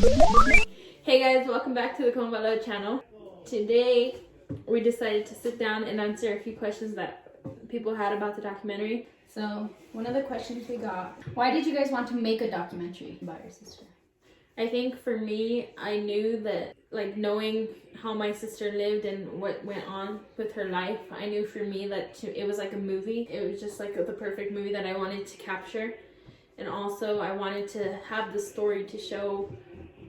Hey guys, welcome back to the Valor channel. Today we decided to sit down and answer a few questions that people had about the documentary. So one of the questions we got, why did you guys want to make a documentary about your sister? I think for me, I knew that, like, knowing how my sister lived and what went on with her life, I knew for me that it was like a movie. It was just like the perfect movie that I wanted to capture. And also I wanted to have the story to show,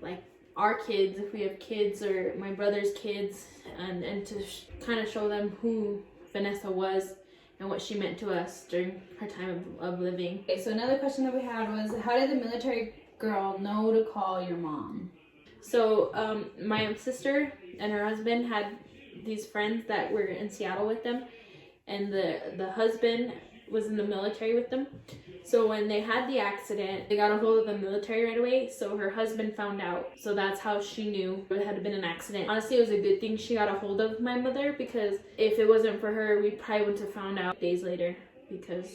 like, our kids, if we have kids, or my brother's kids, and to kind of show them who Vanessa was and what she meant to us during her time of living. Okay, so another question that we had was, how did the military girl know to call your mom? So my sister and her husband had these friends that were in Seattle with them, and the husband was in the military with them. So when they had the accident, they got a hold of the military right away. So her husband found out. So that's how she knew it had been an accident. Honestly, it was a good thing she got a hold of my mother, because if it wasn't for her, we probably wouldn't have found out days later, because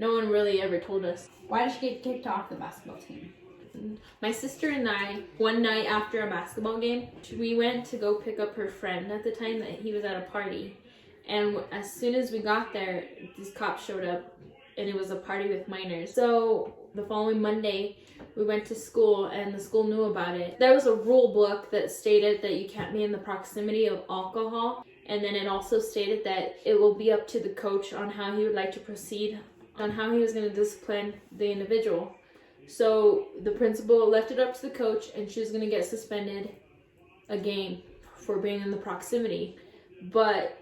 no one really ever told us. Why did she get kicked off the basketball team? My sister and I, one night after a basketball game, we went to go pick up her friend at the time that he was at a party. And as soon as we got there, these cops showed up, and it was a party with minors. So the following Monday, we went to school, and the school knew about it. There was a rule book that stated that you can't be in the proximity of alcohol. And then it also stated that it will be up to the coach on how he would like to proceed, on how he was going to discipline the individual. So the principal left it up to the coach, and she was going to get suspended a game for being in the proximity. But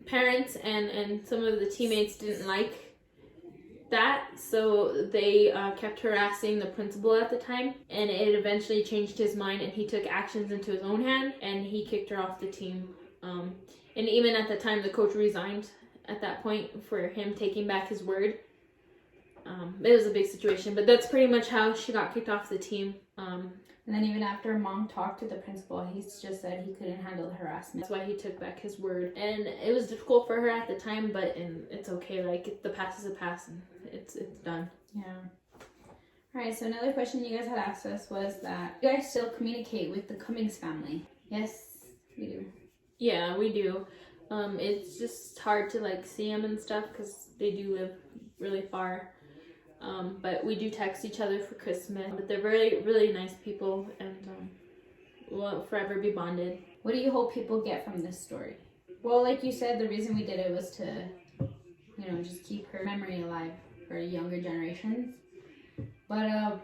parents and some of the teammates didn't like that, so they kept harassing the principal at the time, and it eventually changed his mind, and he took actions into his own hand, and he kicked her off the team. And even at the time, the coach resigned at that point for him taking back his word. It was a big situation, but that's pretty much how she got kicked off the team. And then even after mom talked to the principal, he just said he couldn't handle the harassment. That's why he took back his word. And it was difficult for her at the time, but it's okay. Like, the past is a past, and it's done. Yeah. Alright, so another question you guys had asked us was that you guys still communicate with the Cummings family. Yes, we do. Yeah, we do. It's just hard to, like, see them and stuff, because they do live really far. But we do text each other for Christmas. But they're really, really nice people, and will forever be bonded. What do you hope people get from this story? Well, like you said, the reason we did it was to, just keep her memory alive for younger generations. But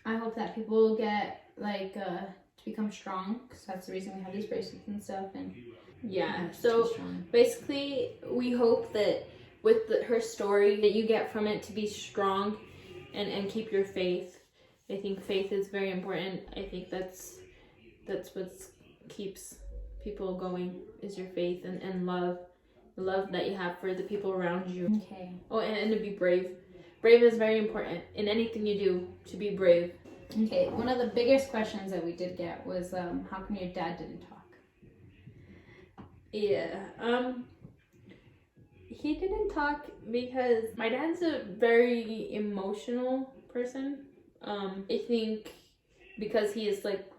I hope that people get, to become strong, because that's the reason we have these bracelets and stuff. And yeah, so basically we hope that with her story, that you get from it to be strong and keep your faith. I think faith is very important. I think that's what keeps people going, is your faith and love. The love that you have for the people around you. Okay. Oh, and to be brave. Brave is very important in anything you do, to be brave. Okay, one of the biggest questions that we did get was, how come your dad didn't talk? Yeah, he didn't talk because my dad's a very emotional person. I think because he is, like,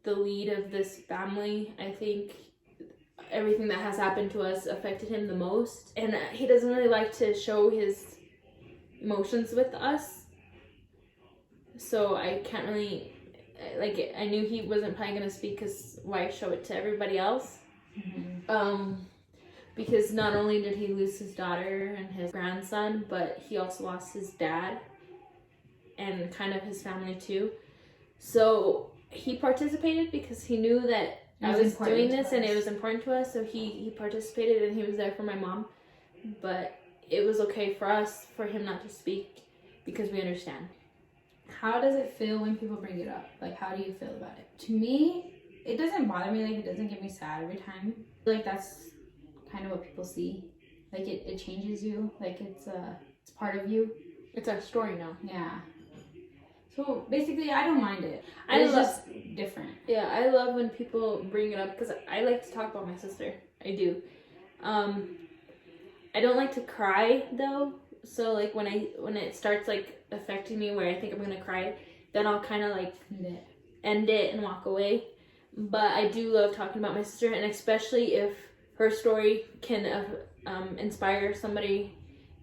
the lead of this family, I think everything that has happened to us affected him the most. And he doesn't really like to show his emotions with us. So I can't really, I knew he wasn't probably going to speak, because why show it to everybody else? Mm-hmm. Because not only did he lose his daughter and his grandson, but he also lost his dad and kind of his family too. So he participated because he knew that I was doing this and it was important to us. So he participated, and he was there for my mom. But it was okay for us, for him not to speak, because we understand. How does it feel when people bring it up? Like, how do you feel about it? To me, it doesn't bother me. Like, it doesn't get me sad every time. Like, that's kind of what people see. Like, it changes you. Like, it's part of you. It's our story now. Yeah. So basically, I don't mind it. It's just different. Yeah, I love when people bring it up, because I like to talk about my sister. I do. I don't like to cry though. So like when it starts like affecting me where I think I'm gonna cry, then I'll kind of like end it and walk away. But I do love talking about my sister, and especially if her story can inspire somebody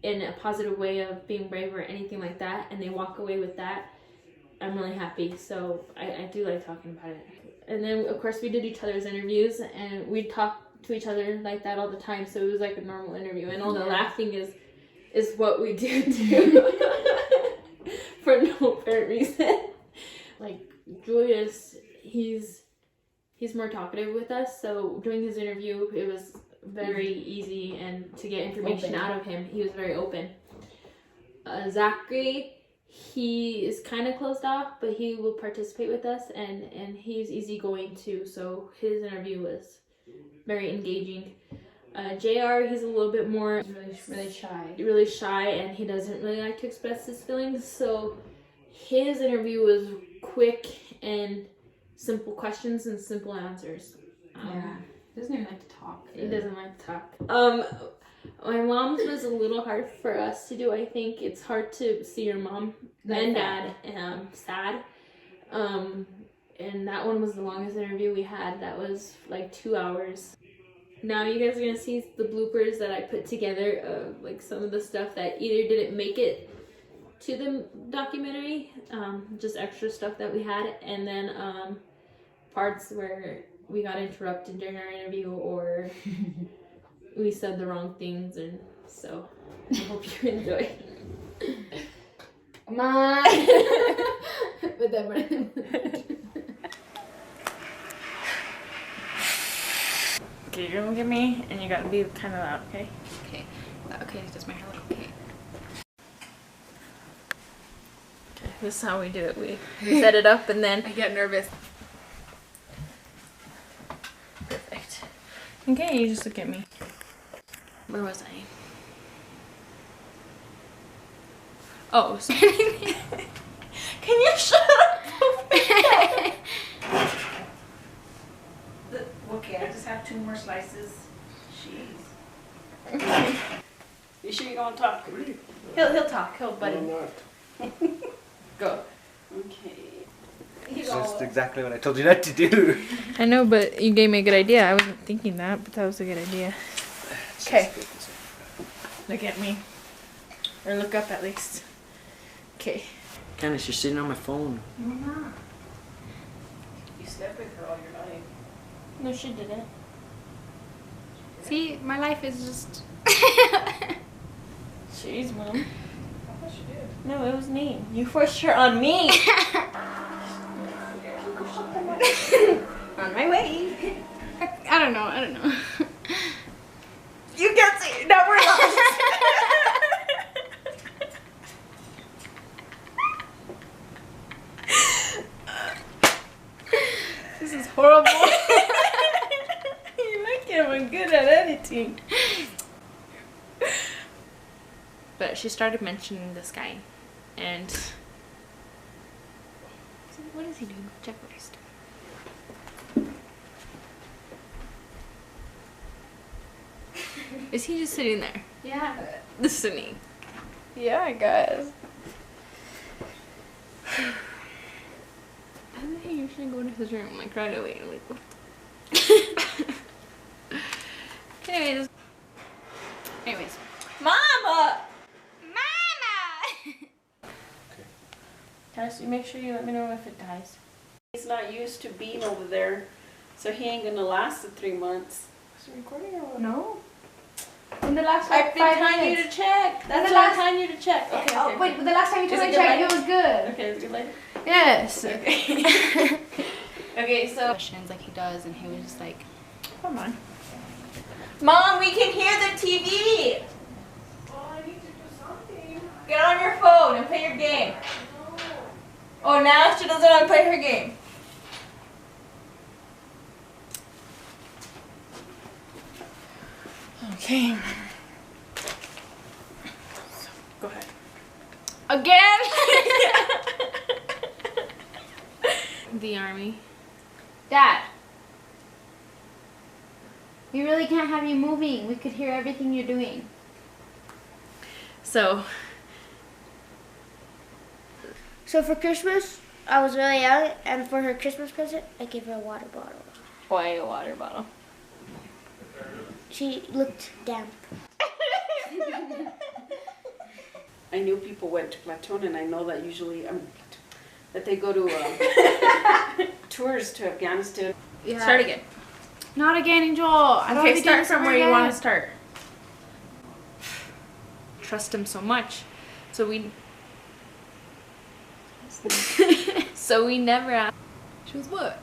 in a positive way of being brave or anything like that, and they walk away with that, I'm really happy. So I do like talking about it. And then of course we did each other's interviews, and we'd talk to each other like that all the time, so it was like a normal interview, and all the laughing is what we do too. For no apparent reason. Like Julius, he's more talkative with us, so doing his interview, it was very easy, and to get information out of him, he was very open. Zachary, he is kind of closed off, but he will participate with us, and he's easygoing too, so his interview was very engaging. JR, he's a little bit more really shy, and he doesn't really like to express his feelings, so his interview was quick and simple questions and simple answers. He doesn't even like to talk. He doesn't like to talk. My mom's was a little hard for us to do. I think it's hard to see your mom and dad sad. And that one was the longest interview we had. That was like 2 hours. Now you guys are gonna see the bloopers that I put together of like some of the stuff that either didn't make it to the documentary, just extra stuff that we had, and then parts where we got interrupted during our interview or we said the wrong things, and so I hope you enjoy. Come on. With that. Okay, you're gonna look at me, and you gotta be kind of loud, okay? Okay. Okay, does my hair look okay? Okay, this is how we do it. We set it up, and then I get nervous. perfect. Okay, you just look at me. Where was I? Oh, so can you shut up? Okay, I just have 2 more slices. Jeez. You sure you gonna talk? He'll talk. He'll buddy. I'm not. Go. Okay. It's just exactly what I told you not to do. I know, but you gave me a good idea. I wasn't thinking that, but that was a good idea. Okay. Look at me. Or look up at least. Okay. Candace, you're sitting on my phone. No, I'm not. You slept with her all your life. No, she didn't. See, my life is just. Jeez, Mom. I thought you did. No, it was me. You forced her on me. On my way. I don't know. You can't see. Now we're lost. This is horrible. You're not even good at editing. But she started mentioning this guy, and what is he doing? Check what he's doing. Is he just sitting there Yeah. listening? Yeah, I guess. I think you should go to his room like right away. Like, what the- Anyways. Mama! Tess, you make sure you let me know if it dies. He's not used to being over there, so he ain't gonna last the 3 months. Is it recording or what? No. In the last I've been 5 telling you minutes. to check. That's the why I'm last- telling you to check. Okay, Oh, okay. wait, but the last time you told Is me it to check, good it was good. Okay, it's good later. Yes. Okay. Okay, so Questions like he does, and he was just like, come on. Mom, we can hear the TV. Well, I need to do something. Get on your phone and play your game. Oh, now she doesn't want to play her game. Okay. So, go ahead. again? The army. Dad. We really can't have you moving. We could hear everything you're doing. So, So for Christmas, I was really young, and for her Christmas present, I gave her a water bottle. Why a water bottle? She looked damp. I knew people went to Platoon, and I know that usually that they go to tours to Afghanistan. Yeah. Start again. Not again, Angel. I don't Okay, wanna do start this from ever where you want to again. start. Trust him so much. So we never asked. She was what?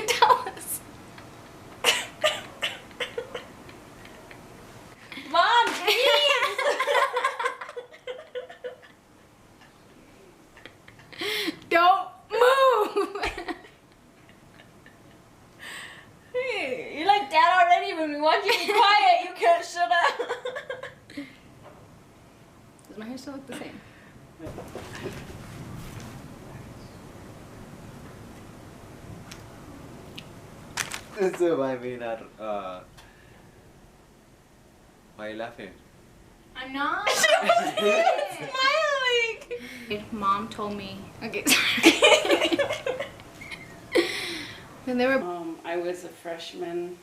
Tell us. Mom, Don't move. you're like dad already. When we want you to be quiet, you can't shut up. Does my hair still look the same? So I mean, why are you laughing? I'm not. Smiling. Mom told me. Okay, sorry. When they were. I was a freshman,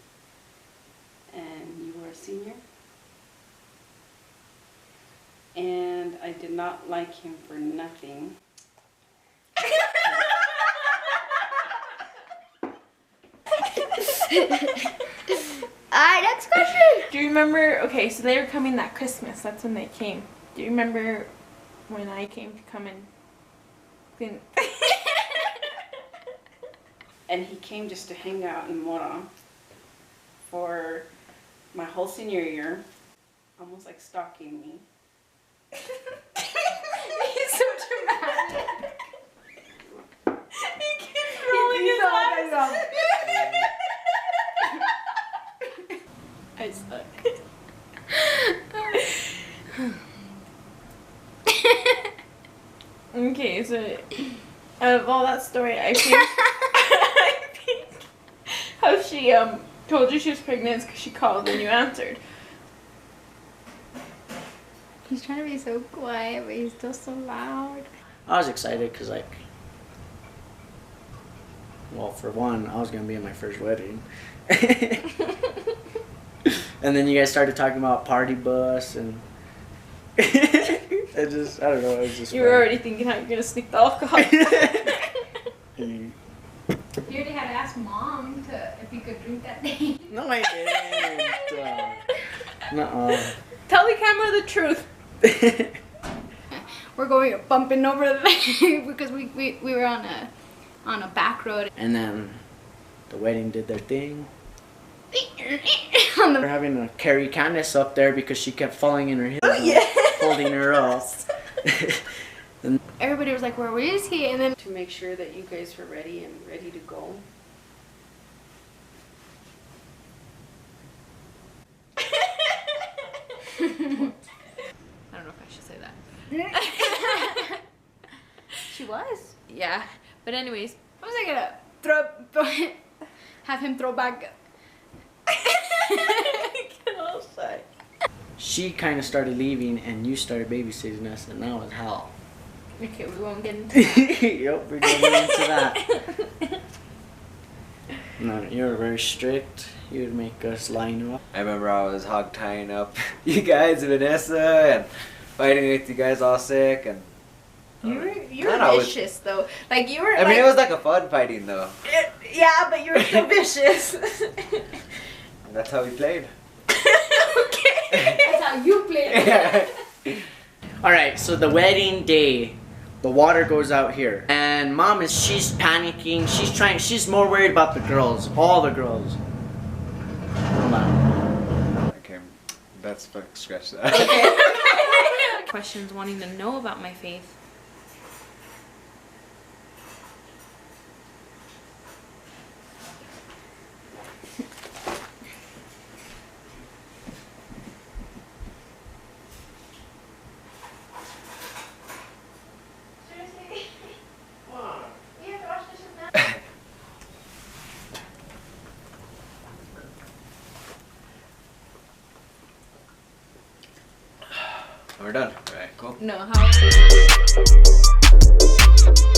and you were a senior. And I did not like him for nothing. Alright, next question. Do you remember? Okay, so they were coming that Christmas. That's when they came. Do you remember when I came to come and clean? And he came just to hang out in Mora for my whole senior year, almost like stalking me. He's so dramatic. He keeps rolling his eyes. I suck. Okay, so out of all that story, I think, I think how she told you she was pregnant because she called and you answered. He's trying to be so quiet, but he's still so loud. I was excited because, like, well, for one, I was going to be in my first wedding. And then you guys started talking about party bus and I don't know, it was just You were funny. already thinking how you're gonna sneak the alcohol. You already had to ask Mom if you could drink that day. No, I didn't. Nuh-uh. Tell the camera the truth. We're going bumping over the because we were on a back road. And then the wedding did their thing. On the We're having to carry Candace up there because she kept falling in her hips, holding her up. everybody was like, "Where is he?" And then To make sure that you guys were ready and ready to go. I don't know if I should say that. she was. Yeah, but anyways, What was I gonna throw have him throw back? get all shy. She kind of started leaving and you started babysitting us and that was hell. Okay, we won't get into that. Yep, we're going into that. No, you were very strict. You would make us line up. I remember I was hog tying up you guys, Vanessa, and fighting with you guys all sick, and You were Kinda was- vicious though. Like you were. I mean, it was like a fun fighting though. Yeah, but you were so vicious. And that's how we played. Okay. That's how you played. Alright, so the wedding day, the water goes out here. And Mom she's panicking. She's more worried about the girls. All the girls. Hold on. Okay, that's fuck, scratch that. Questions wanting to know about my faith. We're done. Alright, cool. No, how?